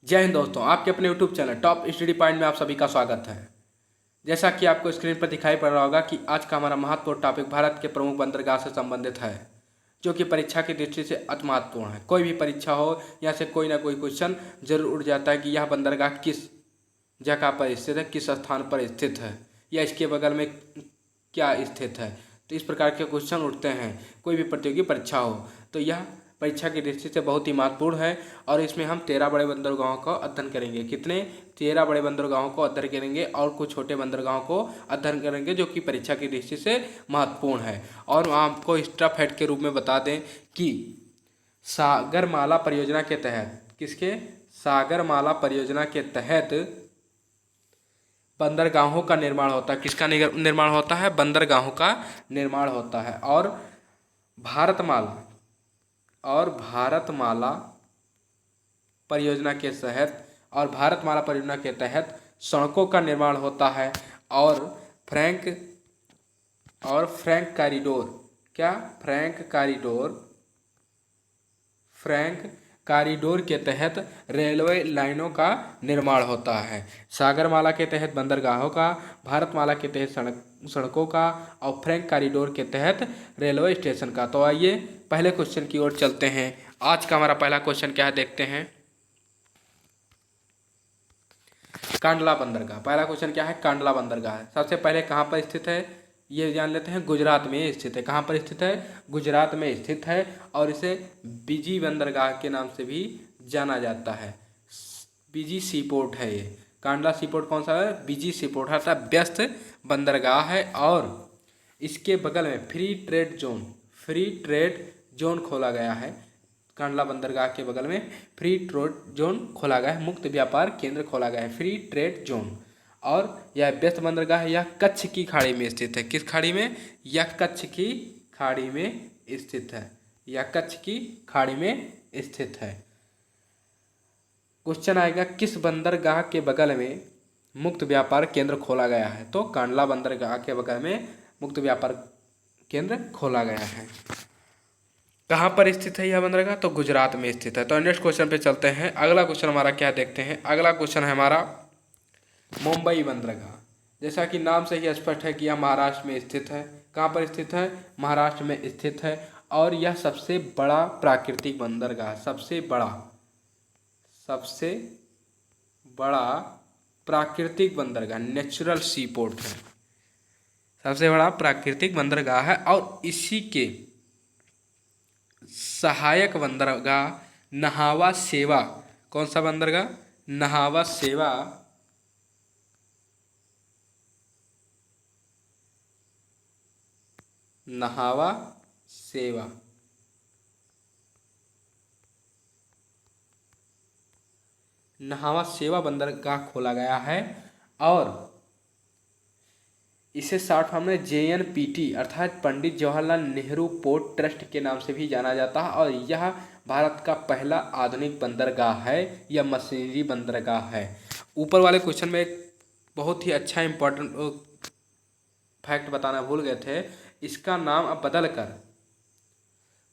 जय हिंद दोस्तों, आपके अपने YouTube channel top study point में आप सभी का स्वागत है। जैसा कि आपको स्क्रीन पर दिखाई पड़ रहा होगा कि आज का हमारा महत्वपूर्ण टॉपिक भारत के प्रमुख बंदरगाह से संबंधित है, जो कि परीक्षा की दृष्टि से अति महत्वपूर्ण है। कोई भी परीक्षा हो, यहाँ से कोई ना कोई क्वेश्चन जरूर उठ जाता है कि यह बंदरगाह किस जगह पर स्थित है, किस स्थान पर स्थित है, या इसके बगल में क्या स्थित है। तो इस प्रकार के क्वेश्चन उठते हैं कोई भी प्रतियोगी परीक्षा हो, तो यह परीक्षा की दृष्टि से बहुत ही महत्वपूर्ण है। और इसमें हम 13 बड़े बंदरगाहों का अध्ययन करेंगे। कितने? 13 बड़े बंदरगाहों को अध्ययन करेंगे और कुछ छोटे बंदरगाहों को अध्ययन करेंगे, जो कि परीक्षा की दृष्टि से महत्वपूर्ण है। और आपको एक्स्ट्रा फैक्ट के रूप में बता दें कि सागरमाला परियोजना के तहत, किसके? सागरमाला परियोजना के तहत बंदरगाहों का निर्माण होता है। किसका निर्माण होता है? बंदरगाहों का निर्माण होता है। भारतमाला परियोजना के तहत सड़कों का निर्माण होता है। और फ्रैंक कॉरिडोर, क्या? फ्रैंक कॉरिडोर के तहत रेलवे लाइनों का निर्माण होता है। सागरमाला के तहत बंदरगाहों का, भारतमाला के तहत सड़कों का, और फ्रैंक कॉरिडोर के तहत रेलवे स्टेशन का। तो आइए पहले क्वेश्चन की ओर चलते हैं। आज का हमारा पहला क्वेश्चन क्या है, देखते हैं। कांडला बंदरगाह, पहला क्वेश्चन क्या है? कांडला बंदरगाह सबसे पहले कहाँ पर स्थित है, ये जान लेते हैं। गुजरात में स्थित है। कहाँ पर स्थित है? गुजरात में स्थित है। और इसे बीजी बंदरगाह के नाम से भी जाना जाता है। बीजी सी पोर्ट है ये। कांडला सी पोर्ट कौन सा है? बीजी सी पोर्ट है, अर्थात व्यस्त बंदरगाह है। और इसके बगल में फ्री ट्रेड जोन खोला गया है। कांडला बंदरगाह के बगल में फ्री ट्रेड जोन खोला गया है, मुक्त व्यापार केंद्र खोला गया है, फ्री ट्रेड जोन। और यह व्यस्त बंदरगाह है, यह कच्छ की खाड़ी में स्थित है। किस खाड़ी में? यह कच्छ की खाड़ी में स्थित है। यह कच्छ की खाड़ी में स्थित है। क्वेश्चन आएगा, किस बंदरगाह के बगल में मुक्त व्यापार केंद्र खोला गया है? तो कांडला बंदरगाह के बगल में मुक्त व्यापार केंद्र खोला गया है। कहाँ पर स्थित है यह बंदरगाह? तो गुजरात में स्थित है। तो नेक्स्ट क्वेश्चन पे चलते हैं। अगला क्वेश्चन हमारा क्या देखते हैं। अगला क्वेश्चन है हमारा मुंबई बंदरगाह। जैसा कि नाम से ही स्पष्ट है कि यह महाराष्ट्र में स्थित है। कहाँ पर स्थित है? महाराष्ट्र में स्थित है। और यह सबसे बड़ा प्राकृतिक बंदरगाह, सबसे बड़ा प्राकृतिक बंदरगाह, नेचुरल सी पोर्ट है। सबसे बड़ा प्राकृतिक बंदरगाह है। और इसी के सहायक बंदरगाह नहावा सेवा, कौन सा बंदरगाह? नहावा सेवा बंदरगाह खोला गया है। और इसे शॉर्ट फॉर्म में JNPT अर्थात पंडित जवाहरलाल नेहरू पोर्ट ट्रस्ट के नाम से भी जाना जाता है। और यह भारत का पहला आधुनिक बंदरगाह है, यह मशीनरी बंदरगाह है। ऊपर वाले क्वेश्चन में एक बहुत ही अच्छा इंपॉर्टेंट फैक्ट बताना भूल गए थे। इसका नाम अब बदल कर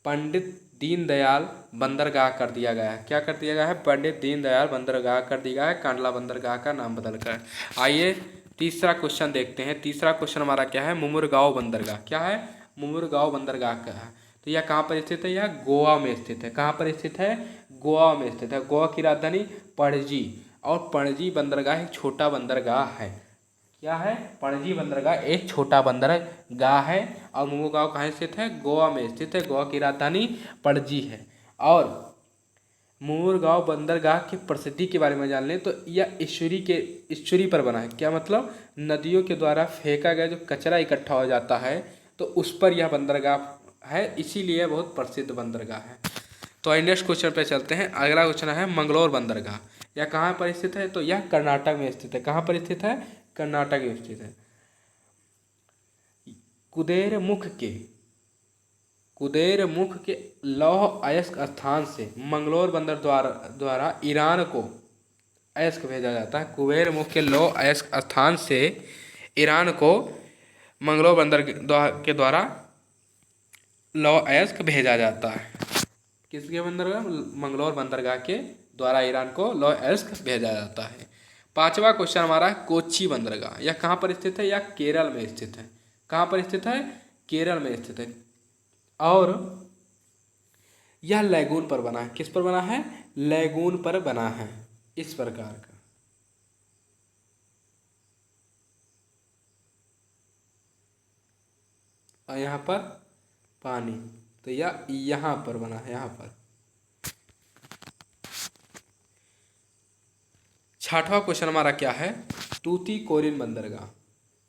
पंडित दीनदयाल बंदरगाह कर दिया गया है। क्या कर दिया गया है? पंडित दीनदयाल बंदरगाह कर दिया गया है, कांडला बंदरगाह का नाम बदल कर। आइए तीसरा क्वेश्चन देखते हैं। तीसरा क्वेश्चन हमारा क्या है? मुमुरगांव बंदरगाह। क्या है? मुमुरगांव बंदरगाह का है। तो यह कहाँ पर स्थित है? यह गोवा में स्थित है। कहाँ पर स्थित है? गोवा में स्थित है। गोवा की राजधानी पणजी। और पणजी बंदरगाह एक छोटा बंदरगाह है। क्या है? पणजी बंदरगाह एक छोटा बंदरगाह है। और मुमुरगांव कहाँ स्थित है? गोवा में स्थित है। गोवा की राजधानी पणजी है। और मुमुरगांव बंदरगाह की प्रसिद्धि के बारे में जान लें तो यह ईश्वरी पर बना है। क्या मतलब? नदियों के द्वारा फेंका गया जो कचरा इकट्ठा हो जाता है, तो उस पर यह बंदरगाह है, इसीलिए बहुत प्रसिद्ध बंदरगाह है। तो आइए नेक्स्ट क्वेश्चन पे चलते हैं। अगला क्वेश्चन है मंगलोर बंदरगाह। यह कहाँ पर स्थित है? तो यह कर्नाटक में स्थित है। कहाँ पर स्थित है? कर्नाटक में स्थित है। कुदेरमुख के लौह अयस्क स्थान से मंगलोर बंदर द्वारा ईरान को अयस्क भेजा जाता है। कुबेरमुख के लौह अयस्क स्थान से ईरान को मंगलोर बंदर के द्वारा लौह अयस्क भेजा जाता है। किसके बंदरगाह? मंगलोर बंदरगाह के द्वारा ईरान को लोहेस्क भेजा जाता है। पांचवा क्वेश्चन हमारा है कोच्चि बंदरगाह, यह कहाँ पर स्थित है? यह केरल में स्थित है। कहाँ पर स्थित है? केरल में स्थित है। और यह लैगून पर बना है। किस पर बना है? लैगून पर बना है, इस प्रकार का। और यहाँ पर पानी, तो यह यहाँ पर बना है, यहाँ पर। छठवां क्वेश्चन हमारा क्या है? तूतीकोरिन बंदरगाह,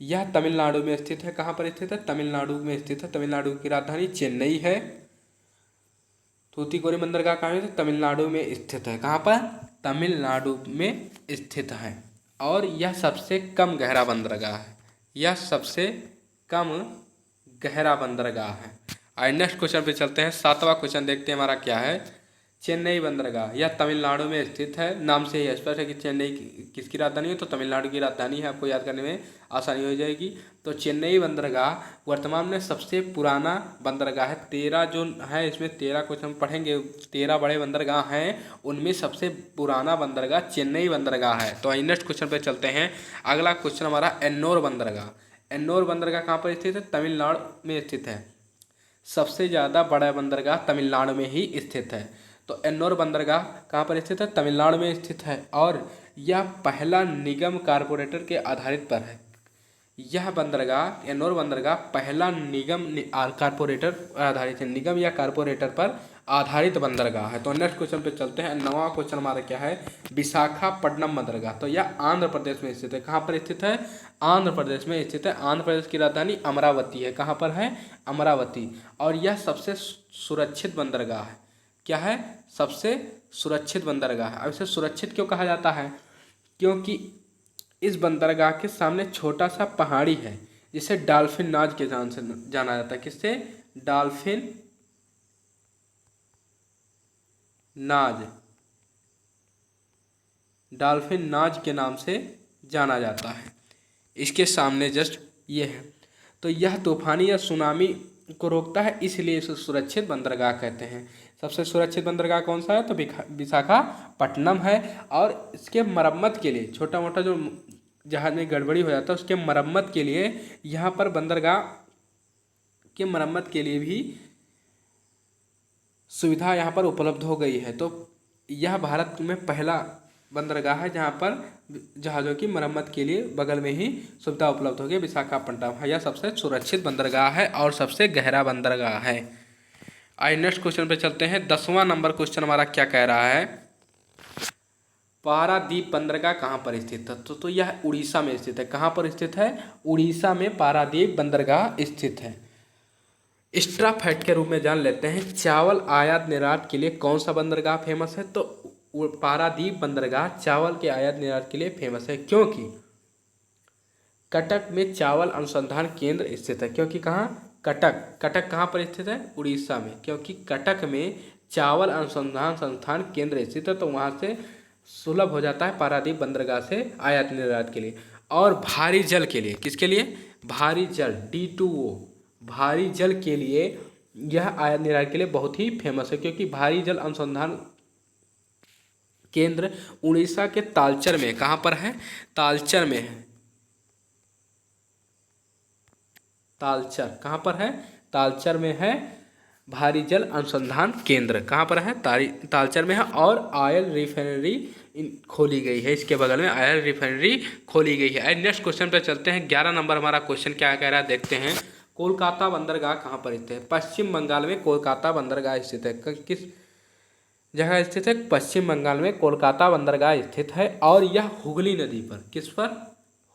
यह तमिलनाडु में स्थित है। कहाँ पर स्थित है? तमिलनाडु में स्थित है। तमिलनाडु की राजधानी चेन्नई है। तूतीकोरिन बंदरगाह कहाँ है? तमिलनाडु में स्थित है। कहाँ पर? तमिलनाडु में स्थित है। और यह सबसे कम गहरा बंदरगाह है। यह सबसे कम गहरा बंदरगाह है। और नेक्स्ट क्वेश्चन पे चलते हैं। सातवां क्वेश्चन देखते हैं हमारा क्या है? चेन्नई बंदरगाह, यह तमिलनाडु में स्थित है। नाम से ही स्पष्ट है कि चेन्नई किसकी राजधानी है? तो तमिलनाडु की राजधानी है। आपको याद करने में आसानी हो जाएगी। तो चेन्नई बंदरगाह वर्तमान में सबसे पुराना बंदरगाह है। 13 जो है, इसमें 13 क्वेश्चन पढ़ेंगे। 13 बड़े बंदरगाह हैं, उनमें सबसे पुराना बंदरगाह चेन्नई बंदरगाह है। तो नेक्स्ट क्वेश्चन पर चलते हैं। अगला क्वेश्चन हमारा एन्नोर बंदरगाह। एन्नोर बंदरगाह कहाँ पर स्थित है? तमिलनाडु में स्थित है। सबसे ज़्यादा बड़ा बंदरगाह तमिलनाडु में ही स्थित है। तो एन्नोर बंदरगाह कहाँ पर स्थित है? तमिलनाडु में स्थित है। और यह पहला निगम कारपोरेटर के आधारित पर है। यह बंदरगाह, एन्नोर बंदरगाह पहला निगम कारपोरेटर आधारित है, निगम या कारपोरेटर पर आधारित बंदरगाह है। तो नेक्स्ट क्वेश्चन पे चलते हैं। 9वां क्वेश्चन हमारा क्या है? विशाखापट्टनम बंदरगाह, तो यह आंध्र प्रदेश में स्थित है। कहाँ पर स्थित है? आंध्र प्रदेश में स्थित है। आंध्र प्रदेश की राजधानी अमरावती है। कहाँ पर है? अमरावती। और यह सबसे सुरक्षित बंदरगाह है। क्या है? सबसे सुरक्षित बंदरगाह है। अब इसे सुरक्षित क्यों कहा जाता है? क्योंकि इस बंदरगाह के सामने छोटा सा पहाड़ी है, जिसे डॉल्फिन नाज के नाम से जाना जाता है। किससे? डॉल्फिन नाज, डॉल्फिन नाज के नाम से जाना जाता है। इसके सामने जस्ट ये है। तो यह तूफानी या सुनामी को रोकता है, इसलिए इसे सुरक्षित बंदरगाह कहते हैं। सबसे सुरक्षित बंदरगाह कौन सा है? तो विशाखापट्टनम है। और इसके मरम्मत के लिए, छोटा मोटा जो जहाज में गड़बड़ी हो जाता है, उसके मरम्मत के लिए यहाँ पर बंदरगाह के मरम्मत के लिए भी सुविधा यहाँ पर उपलब्ध हो गई है। तो यह भारत में पहला बंदरगाह है जहाँ पर जहाज़ों की मरम्मत के लिए बगल में ही सुविधा उपलब्ध हो गई। विशाखापट्टनम यह सबसे सुरक्षित बंदरगाह है और सबसे गहरा बंदरगाह है। आइए नेक्स्ट क्वेश्चन पे चलते हैं। 10वां नंबर क्वेश्चन हमारा क्या कह रहा है? पारादीप बंदरगाह कहाँ पर स्थित है? तो यह उड़ीसा में स्थित है। कहाँ पर स्थित है? उड़ीसा में पारादीप बंदरगाह स्थित है। एक्स्ट्रा फैक्ट के रूप में जान लेते हैं, चावल आयात निर्यात के लिए कौन सा बंदरगाह फेमस है? तो पारादीप बंदरगाह चावल के आयात निर्यात के लिए फेमस है, क्योंकि कटक में चावल अनुसंधान केंद्र स्थित है। क्योंकि कहाँ? कटक कहाँ पर स्थित है? उड़ीसा में। क्योंकि कटक में चावल अनुसंधान संस्थान केंद्र स्थित है, तो वहाँ से सुलभ हो जाता है पारादीप बंदरगाह से आयात निर्यात के लिए। और भारी जल के लिए, किसके लिए? भारी जल, D2O, भारी जल के लिए यह आयात निर्यात के लिए बहुत ही फेमस है। क्योंकि भारी जल अनुसंधान केंद्र उड़ीसा के तालचर में, कहाँ पर है? तालचर में है। तालचर कहाँ पर है? तालचर में है भारी जल अनुसंधान केंद्र। कहाँ पर है? तालचर में है। और ऑयल रिफाइनरी खोली गई है, इसके बगल में ऑयल रिफाइनरी खोली गई है। नेक्स्ट क्वेश्चन पे चलते हैं। 11 नंबर हमारा क्वेश्चन क्या कह रहा है देखते हैं। कोलकाता बंदरगाह कहाँ पर स्थित है? पश्चिम बंगाल में कोलकाता बंदरगाह स्थित है। किस जगह स्थित है? पश्चिम बंगाल में कोलकाता बंदरगाह स्थित है। और यह हुगली नदी पर, किस पर?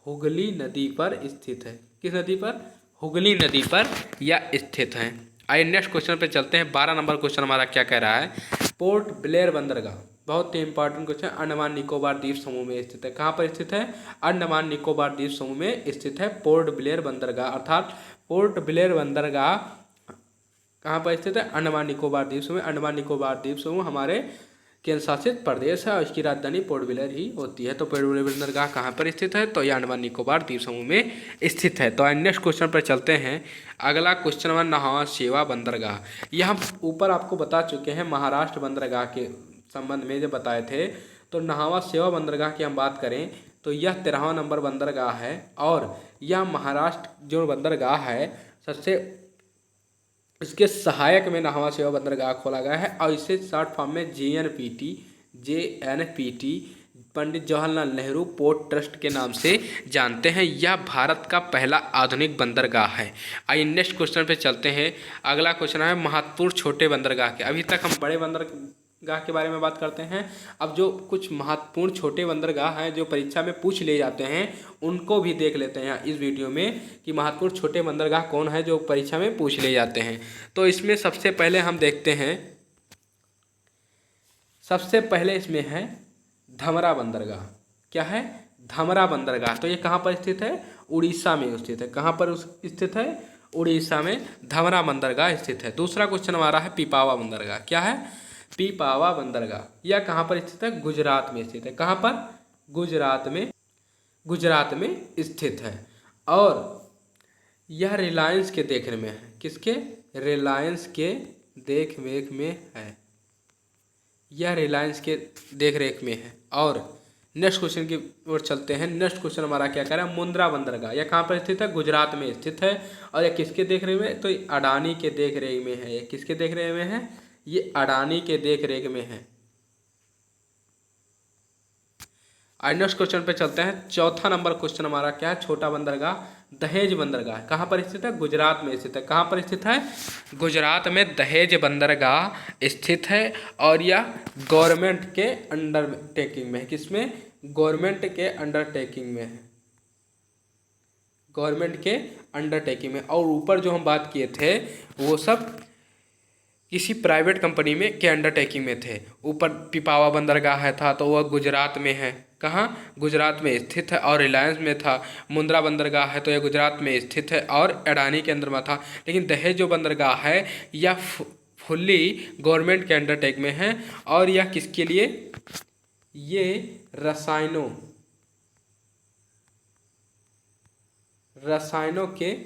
हुगली नदी पर स्थित है। किस नदी पर? हुगली नदी पर यह स्थित है। आइए नेक्स्ट क्वेश्चन पे चलते हैं। 12 नंबर क्वेश्चन हमारा क्या कह रहा है? पोर्ट ब्लेयर बंदरगाह, बहुत ही इंपॉर्टेंट क्वेश्चन, अंडमान निकोबार द्वीप समूह में स्थित है। कहाँ पर स्थित है? अंडमान निकोबार द्वीप समूह में स्थित है पोर्ट ब्लेयर बंदरगाह। अर्थात पोर्ट ब्लेयर बंदरगाह कहाँ पर स्थित है? अंडमान निकोबार द्वीप समूह। अंडमान निकोबार द्वीप समूह हमारे केंद्र शासित प्रदेश है और इसकी राजधानी पोर्ट ब्लेयर ही होती है। तो पोर्ट ब्लेयर बंदरगाह कहाँ पर स्थित है? तो यह अंडमान निकोबार द्वीप समूह में स्थित है। तो नेक्स्ट क्वेश्चन पर चलते हैं। अगला क्वेश्चन नंबर 9वां सेवा बंदरगाह। यह हम ऊपर आपको बता चुके हैं महाराष्ट्र बंदरगाह के संबंध में जब बताए थे। तो नाहवा सेवा बंदरगाह की हम बात करें तो यह 13वां नंबर बंदरगाह है और यह महाराष्ट्र जो बंदरगाह है सबसे इसके सहायक में नाहवा सेवा बंदरगाह खोला गया है और इसे शॉर्ट फॉर्म में JNPT Pandit Jawaharlal Nehru port trust के नाम से जानते हैं। यह भारत का पहला आधुनिक बंदरगाह है। आइए नेक्स्ट क्वेश्चन पे चलते हैं। अगला क्वेश्चन है महत्वपूर्ण छोटे बंदरगाह के। अभी तक हम बड़े बंदरगाह के बारे में बात करते हैं। अब जो कुछ महत्वपूर्ण छोटे बंदरगाह हैं जो परीक्षा में पूछ ले जाते हैं उनको भी देख लेते हैं इस वीडियो में कि महत्वपूर्ण छोटे बंदरगाह कौन है जो परीक्षा में पूछ ले जाते हैं। तो इसमें सबसे पहले हम देखते हैं, सबसे पहले इसमें है धमरा बंदरगाह। क्या है? धमरा बंदरगाह। तो ये कहाँ पर स्थित है? उड़ीसा में स्थित है। कहाँ पर स्थित है? उड़ीसा में धमरा बंदरगाह स्थित है। दूसरा क्वेश्चन हमारा है पीपावा बंदरगाह। क्या है? पीपावा बंदरगाह। यह कहाँ पर स्थित है? गुजरात में स्थित है। कहाँ पर? गुजरात में स्थित है और यह रिलायंस के देखरेख में है। किसके? रिलायंस के देखरेख में है। यह रिलायंस के देखरेख में है। और नेक्स्ट क्वेश्चन की ओर चलते हैं। नेक्स्ट क्वेश्चन हमारा क्या कह रहा है? मुंद्रा बंदरगाह। यह कहाँ पर स्थित है? गुजरात में स्थित है और यह किसके देखरेख में? तो ये अडानी के देखरेख में है। ये किसके देखरेख में है? ये अडानी के देखरेख में है। आज नेक्स्ट क्वेश्चन पे चलते हैं। चौथा नंबर क्वेश्चन हमारा क्या है? छोटा बंदरगाह दहेज बंदरगाह। कहाँ पर स्थित है? गुजरात में स्थित है। कहाँ पर स्थित है? गुजरात में दहेज बंदरगाह स्थित है और यह गवर्नमेंट के अंडरटेकिंग में है। किसमें? गवर्नमेंट के अंडरटेकिंग में है। गवर्नमेंट के अंडरटेकिंग में। और ऊपर जो हम बात किए थे वो सब किसी प्राइवेट कंपनी में के अंडरटेकिंग में थे। ऊपर पिपावा बंदरगाह है था तो वह गुजरात में है। कहाँ? गुजरात में स्थित है। और रिलायंस में था। मुंद्रा बंदरगाह है तो यह गुजरात में स्थित है और अडानी के अंदर में था। लेकिन दहेज जो बंदरगाह है यह फुल्ली गवर्नमेंट के अंडरटेक में है और यह किसके लिए? ये रसायनों के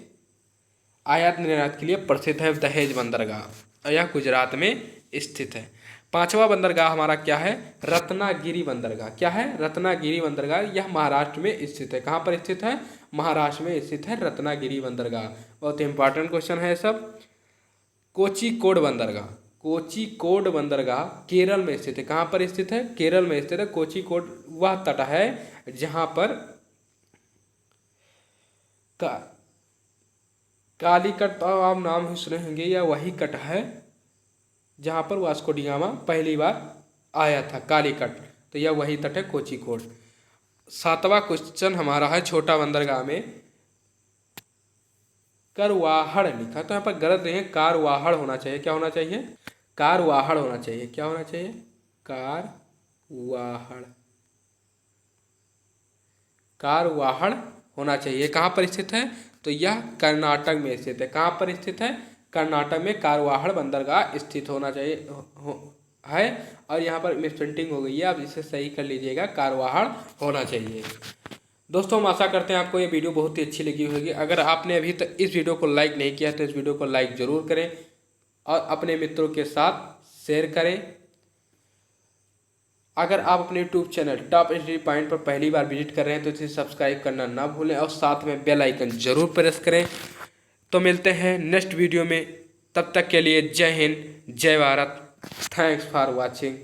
आयात निर्यात के लिए प्रसिद्ध है दहेज बंदरगाह। यह गुजरात में स्थित है। पांचवा बंदरगाह हमारा क्या है? रत्नागिरी बंदरगाह। क्या है? रत्नागिरी बंदरगाह। यह महाराष्ट्र में स्थित है। कहाँ पर स्थित है? महाराष्ट्र में स्थित है रत्नागिरी बंदरगाह। बहुत इंपॉर्टेंट क्वेश्चन है सब। कोझिकोड बंदरगाह। कोझिकोड बंदरगाह केरल में स्थित है। कहाँ पर स्थित है? केरल में स्थित है। कोझिकोड वह तट है जहाँ पर कालीकट, तो आप नाम ही सुने होंगे, या वही कट है जहाँ पर वास्को डी गामा पहली बार आया था। कालीकट, तो यह वही तट है कोझिकोड। सातवां क्वेश्चन हमारा है छोटा बंदरगाह में करवाहड़ लिखा। तो यहाँ पर गलत नहीं है, कारवाहड़ होना चाहिए। क्या होना चाहिए? कारवाहड़ होना चाहिए। क्या होना चाहिए? कारवाहड़ होना चाहिए। कहाँ पर स्थित है? तो यह कर्नाटक में स्थित है। कहाँ पर स्थित है? कर्नाटक में कारवाहड़ बंदरगाह स्थित होना चाहिए है। और यहाँ पर मिसप्रिंटिंग हो गई है, अब इसे सही कर लीजिएगा, कारवाहड़ होना चाहिए। दोस्तों हम आशा करते हैं आपको ये वीडियो बहुत ही अच्छी लगी होगी। अगर आपने अभी तक इस वीडियो को लाइक नहीं किया तो इस वीडियो को लाइक ज़रूर करें और अपने मित्रों के साथ शेयर करें। अगर आप अपने YouTube channel top study point पर पहली बार विजिट कर रहे हैं तो इसे सब्सक्राइब करना ना भूलें और साथ में बेल आइकन जरूर प्रेस करें। तो मिलते हैं नेक्स्ट वीडियो में, तब तक के लिए जय हिंद, जय भारत। Thanks for watching.